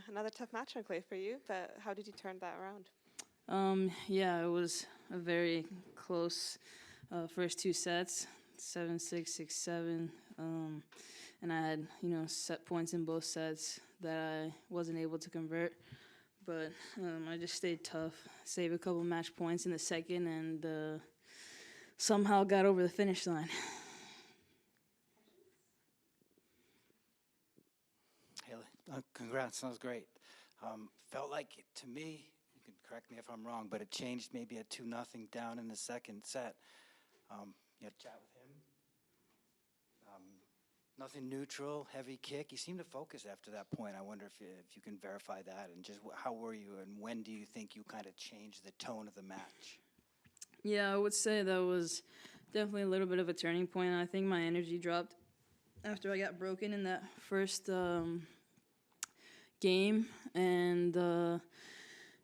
Another tough match on clay for you, but how did you turn that around? Yeah, it was a very close first two sets, 7-6, 6-7, and I had set points in both sets that I wasn't able to convert, but I just stayed tough, saved a couple match points in the second, and somehow got over the finish line. Hailey, congrats, that was great. Felt like, to me, you can correct me if I'm wrong, but it changed maybe at 2-0 down in the second set. You had a chat with him. Nothing neutral, heavy kick. He seemed to focus after that point. I wonder if you can verify that, and just how were you, and when do you think you kind of changed the tone of the match? Yeah, I would say that was definitely a little bit of a turning point. I think my energy dropped after I got broken in that first game, and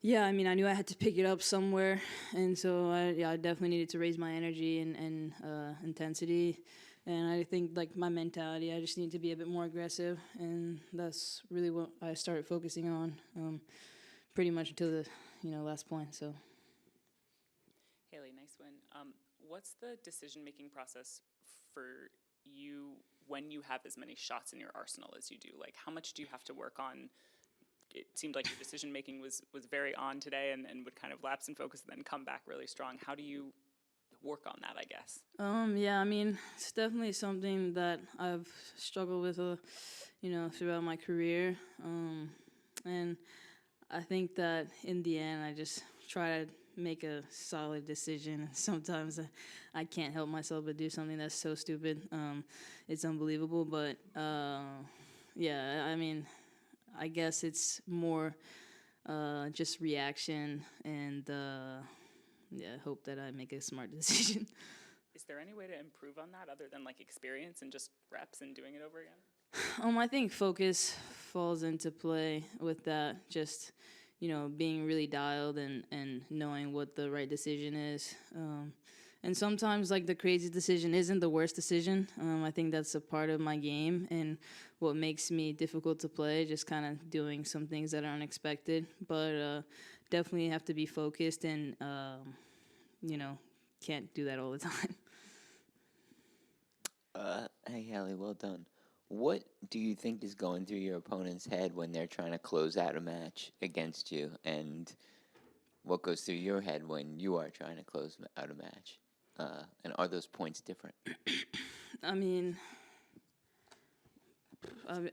yeah, I mean, I knew I had to pick it up somewhere, and so I definitely needed to raise my energy and intensity, and I think like my mentality, I just need to be a bit more aggressive, and that's really what I started focusing on, pretty much until the last point. So. Hailey, nice win. What's the decision-making process for you when you have as many shots in your arsenal as you do? Like, how much do you have to work on? It seemed like your decision-making was very on today and would kind of lapse in focus and then come back really strong. How do you work on that, I guess? Yeah, I mean, it's definitely something that I've struggled with, throughout my career. And I think that in the end, I just try to make a solid decision. Sometimes I can't help myself but do something that's so stupid. It's unbelievable, but yeah, I mean, I guess it's more just reaction and hope that I make a smart decision. Is there any way to improve on that other than like experience and just reps and doing it over again? I think focus falls into play with that. Just being really dialed and knowing what the right decision is. And sometimes, like, the crazy decision isn't the worst decision. I think that's a part of my game and what makes me difficult to play, just kind of doing some things that are unexpected. But definitely have to be focused and, can't do that all the time. Hey, Hailey, well done. What do you think is going through your opponent's head when they're trying to close out a match against you? And what goes through your head when you are trying to close out a match? And are those points different? I mean,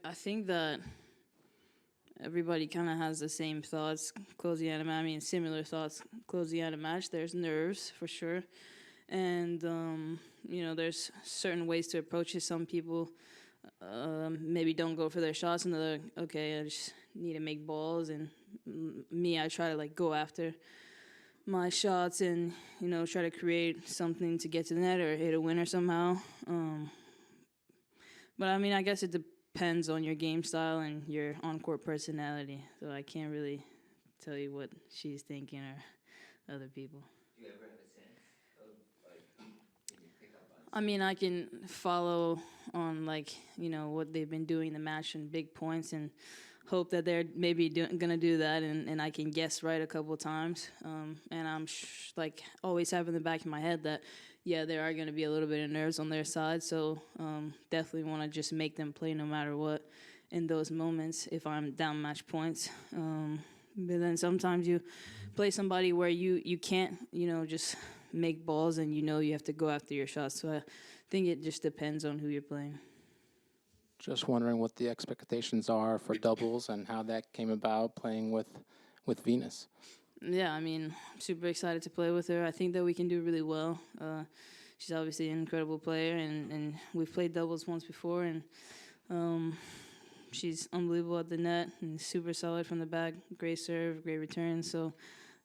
I think that everybody kind of has the same thoughts closing out a match. I mean, similar thoughts closing out a match. There's nerves, for sure. And, there's certain ways to approach it. Some people maybe don't go for their shots, and they're like, okay, I just need to make balls. And me, I try to like go after my shots and try to create something to get to the net or hit a winner somehow. But I mean, I guess it depends on your game style and your on-court personality. So I can't really tell you what she's thinking or other people. Do you ever have a sense of, like, can you pick up on? I mean, I can follow on, like, what they've been doing in the match and big points and hope that they're maybe gonna do that, and I can guess right a couple times. And I'm like always have in the back of my head that, yeah, there are gonna be a little bit of nerves on their side. So definitely want to just make them play no matter what in those moments if I'm down match points. But then sometimes you play somebody where you can't, just make balls and you have to go after your shots. So I think it just depends on who you're playing. Just wondering what the expectations are for doubles and how that came about playing with Venus. Yeah, I mean, I'm super excited to play with her. I think that we can do really well. She's obviously an incredible player, and we've played doubles once before, and she's unbelievable at the net and super solid from the back. Great serve, great return. So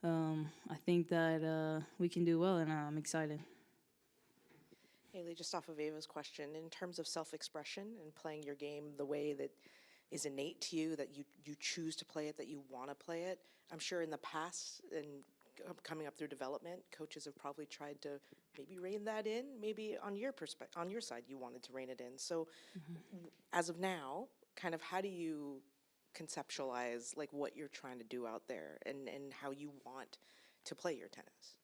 I think that we can do well, and I'm excited. Hailey, just off of Ava's question, in terms of self-expression and playing your game the way that is innate to you, that you choose to play it, that you want to play it, I'm sure in the past and coming up through development, coaches have probably tried to maybe rein that in. Maybe on your side, you wanted to rein it in. So as of now, kind of how do you conceptualize like what you're trying to do out there and how you want to play your tennis?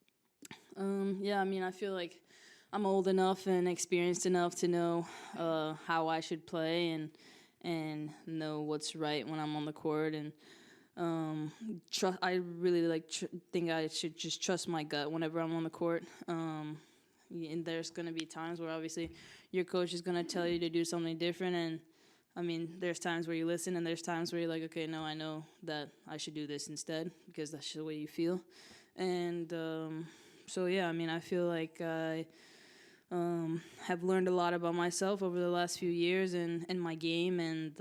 Yeah, I mean, I feel like I'm old enough and experienced enough to know how I should play and know what's right when I'm on the court. And I really think I should just trust my gut whenever I'm on the court. And there's going to be times where obviously your coach is going to tell you to do something different. And I mean, there's times where you listen and there's times where you're like, okay, no, I know that I should do this instead because that's the way you feel. And so, yeah, I mean, I feel like I have learned a lot about myself over the last few years and my game, and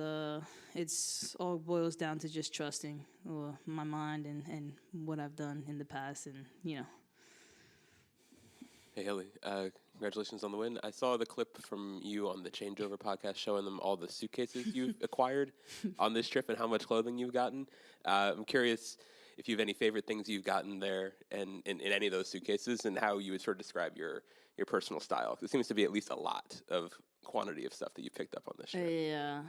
it's all boils down to just trusting my mind and what I've done in the past, and, you know. Hey, Hailey, congratulations on the win. I saw the clip from you on the Changeover podcast showing them all the suitcases you've acquired on this trip and how much clothing you've gotten. I'm curious if you have any favorite things you've gotten there and in any of those suitcases, and how you would sort of describe your personal style. It seems to be at least a lot of quantity of stuff that you picked up on this trip. Yeah.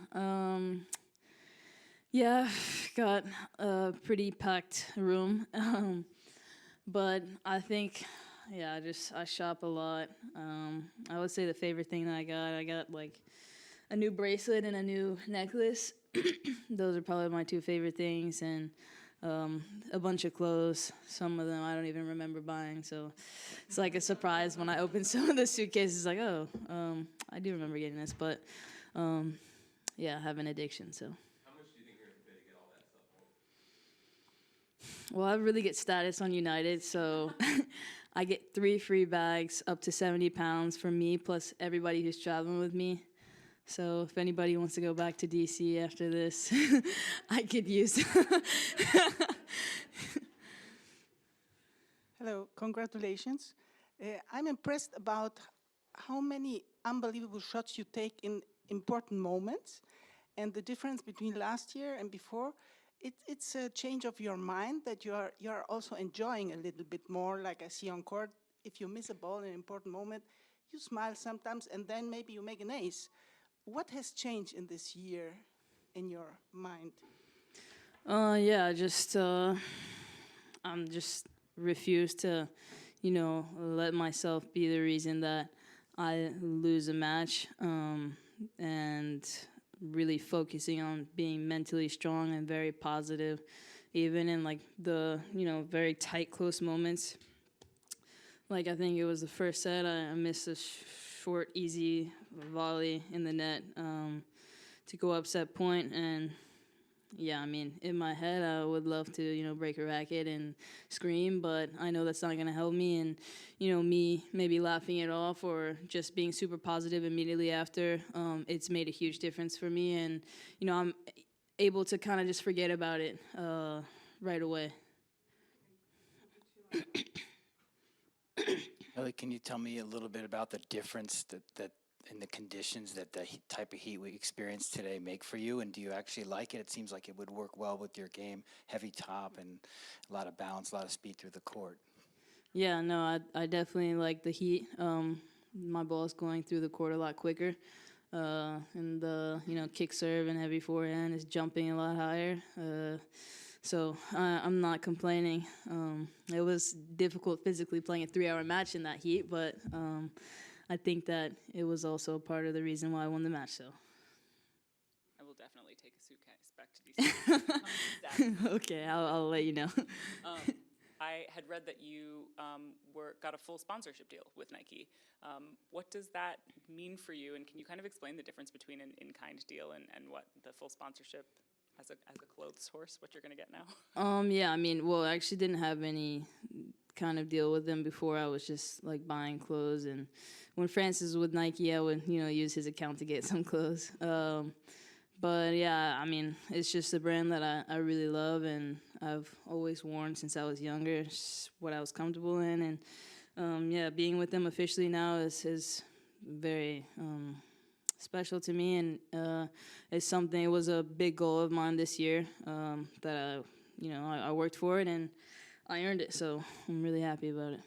Yeah, got a pretty packed room. But I think, yeah, I shop a lot. I would say the favorite thing that I got like a new bracelet and a new necklace. Those are probably my two favorite things, and a bunch of clothes. Some of them I don't even remember buying, so it's like a surprise when I open some of the suitcases, like, oh, I do remember getting this, but yeah, I have an addiction, so. How much do you think you're going to pay to get all that stuff home? Well, I really get status on United, so I get 3 free bags up to 70 pounds for me, plus everybody who's traveling with me. So if anybody wants to go back to DC after this, I could use. Hello, congratulations. I'm impressed about how many unbelievable shots you take in important moments, and the difference between last year and before. It's a change of your mind that you are also enjoying a little bit more. Like I see on court, if you miss a ball in an important moment, you smile sometimes, and then maybe you make an ace. What has changed in this year in your mind? Yeah, I'm just refuse to, let myself be the reason that I lose a match, and really focusing on being mentally strong and very positive, even in like the, very tight, close moments. Like I think it was the first set, I missed a short, easy volley in the net to go up set point, and yeah, I mean, in my head, I would love to, break a racket and scream, but I know that's not going to help me, and, me maybe laughing it off or just being super positive immediately after, it's made a huge difference for me, and, I'm able to kind of just forget about it right away. Hailey, can you tell me a little bit about the difference that in the conditions that the type of heat we experienced today make for you, and do you actually like it? It seems like it would work well with your game, heavy top and a lot of balance, a lot of speed through the court. Yeah, no, I definitely like the heat. My ball is going through the court a lot quicker, and the kick serve and heavy forehand is jumping a lot higher. So I'm not complaining. It was difficult physically playing a 3-hour match in that heat, but I think that it was also part of the reason why I won the match. So I will definitely take a suitcase back to DC. Okay, I'll let you know. I had read that you got a full sponsorship deal with Nike. What does that mean for you? And can you kind of explain the difference between an in-kind deal and what the full sponsorship as a clothes horse, what you're going to get now? Yeah, I mean, well, I actually didn't have any kind of deal with them before. I was just like buying clothes, and when Francis was with Nike, I would use his account to get some clothes. But yeah, I mean, it's just a brand that I really love, and I've always worn since I was younger. It's what I was comfortable in, and yeah, being with them officially now is very special to me, and it's something. It was a big goal of mine this year that I worked for it and I earned it. So I'm really happy about it.